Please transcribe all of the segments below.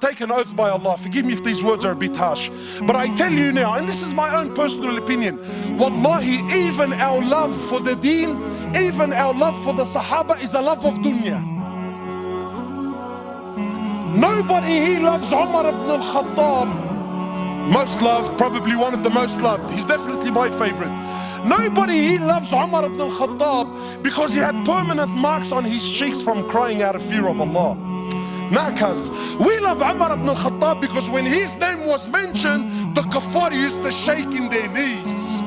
take an oath by Allah, forgive me if these words are a bit harsh, but I tell you now, and this is my own personal opinion, wallahi, even our love for the deen, even our love for the Sahaba is a love of dunya. Nobody here loves Umar ibn al-Khattab. Most loved, probably one of the most loved. He's definitely my favorite. Nobody here loves Umar ibn al-Khattab because he had permanent marks on his cheeks from crying out of fear of Allah. Nakas. We love Umar ibn al-Khattab because when his name was mentioned, the kuffar used to shake in their knees.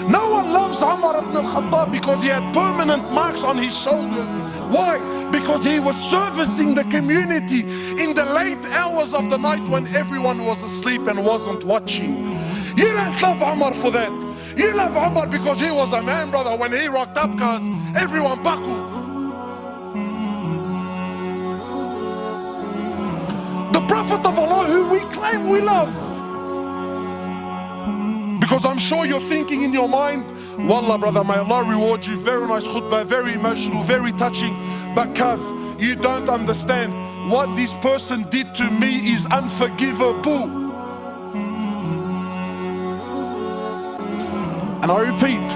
No one loves Umar ibn al-Khattab because he had permanent marks on his shoulders. Why? Because he was servicing the community in the late hours of the night when everyone was asleep and wasn't watching. You don't love Umar for that. You love Umar because he was a man, brother. When he rocked up, cause everyone buckled. The Prophet of Allah who we claim we love. Because I'm sure you're thinking in your mind, wallah brother, may Allah reward you, very nice khutbah, very emotional, very touching, because you don't understand what this person did to me is unforgivable. And I repeat,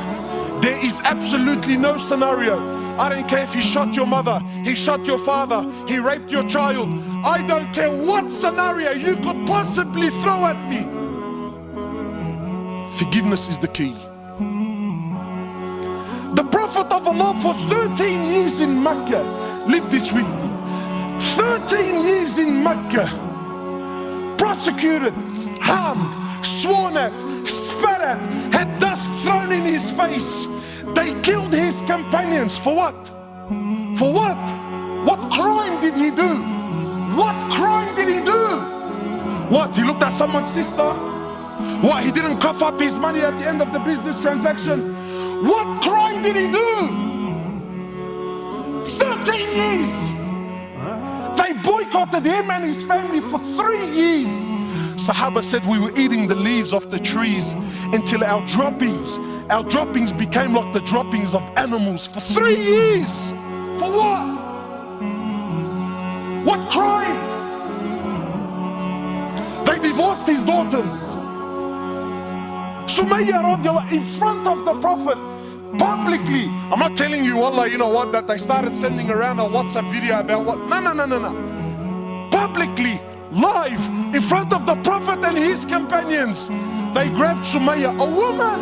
there is absolutely no scenario. I don't care if he shot your mother, he shot your father, he raped your child. I don't care what scenario you could possibly throw at me. Forgiveness is the key. The Prophet of Allah for 13 years in Macca, live this with me, 13 years in Macca, prosecuted, harmed, sworn at, spat at, had dust thrown in his face. They killed his companions. For what? For what? What crime did he do? What crime did he do? What? He looked at someone's sister? What? He didn't cough up his money at the end of the business transaction? What crime did he do? 13 years. They boycotted him and his family for 3 years. Sahaba said we were eating the leaves of the trees until our droppings became like the droppings of animals for 3 years. For what? What crime? They divorced his daughters. Sumayya radiallahu in front of the Prophet, publicly. I'm not telling you, wallah, you know what, that they started sending around a WhatsApp video about what. No. Publicly, live, in front of the Prophet and his companions, they grabbed Sumayya, a woman.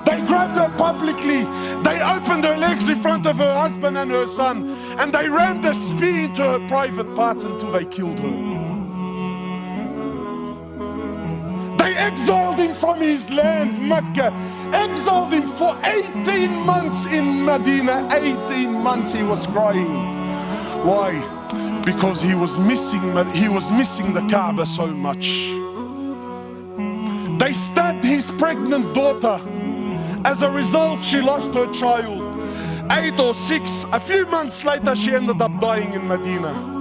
They grabbed her publicly. They opened her legs in front of her husband and her son, and they rammed a spear into her private parts until they killed her. They exiled him from his land, Mecca. Exiled him for 18 months in Medina. 18 months he was crying. Why? Because he was missing the Kaaba so much. They stabbed his pregnant daughter. As a result, she lost her child. 8 or 6, a few months later, she ended up dying in Medina.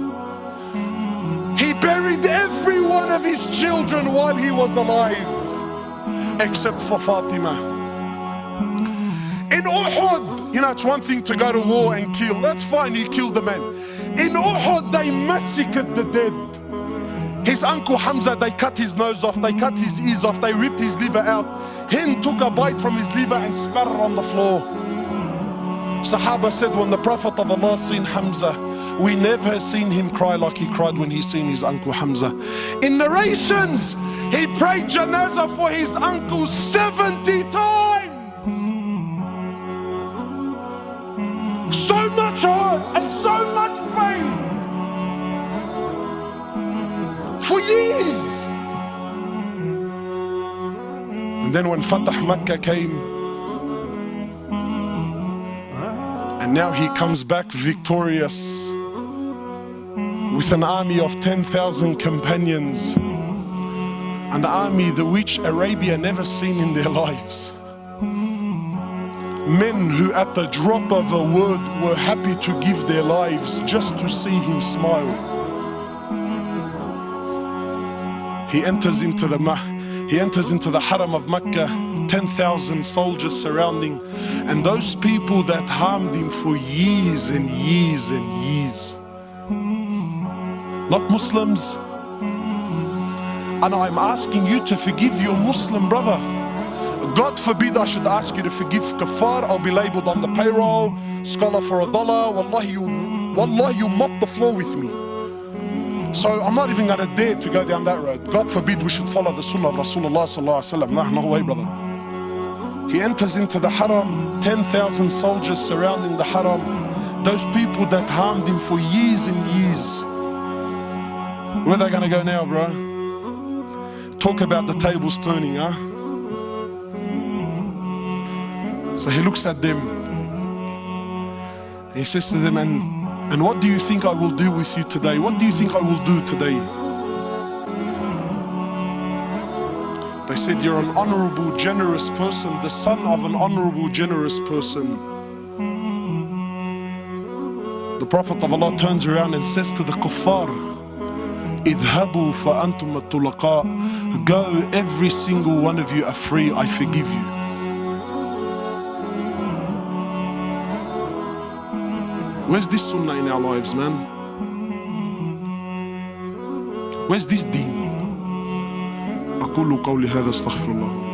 He buried every one of his children while he was alive, except for Fatima. In Uhud, you know, it's one thing to go to war and kill. That's fine, he killed the man. In Uhud, they massacred the dead. His uncle Hamza, they cut his nose off, they cut his ears off, they ripped his liver out. Hind took a bite from his liver and spat it on the floor. Sahaba said when the Prophet of Allah seen Hamza, we never seen him cry like he cried when he seen his uncle Hamza. In narrations, he prayed janazah for his uncle 70 times. So much hurt and so much pain. For years. And then when Fatah Makkah came, and now he comes back victorious with an army of 10,000 companions, an army the which Arabia never seen in their lives. Men who at the drop of a word were happy to give their lives just to see him smile. He enters into the Haram of Mecca, 10,000 soldiers surrounding, and those people that harmed him for years and years and years, not Muslims. And I'm asking you to forgive your Muslim brother. God forbid I should ask you to forgive kafar. I'll be labeled on the payroll, scholar for $1. Wallahi, you mop the floor with me. So I'm not even gonna dare to go down that road. God forbid we should follow the sunnah of Rasulullah sallallahu alaihi wasallam. Nah, no way, brother. He enters into the haram, 10,000 soldiers surrounding the haram. Those people that harmed him for years and years. Where are they gonna go now, bro? Talk about the tables turning, huh? So he looks at them. He says to them, and what do you think I will do with you today? What do you think I will do today? They said, you're an honorable, generous person, the son of an honorable, generous person. The Prophet of Allah turns around and says to the kuffar, اذهبوا فأنتم الطلقاء. Go, every single one of you are free, I forgive you. Where's this sunnah in our lives, man? Where's this deen? أقول قولي هذا استغفر الله.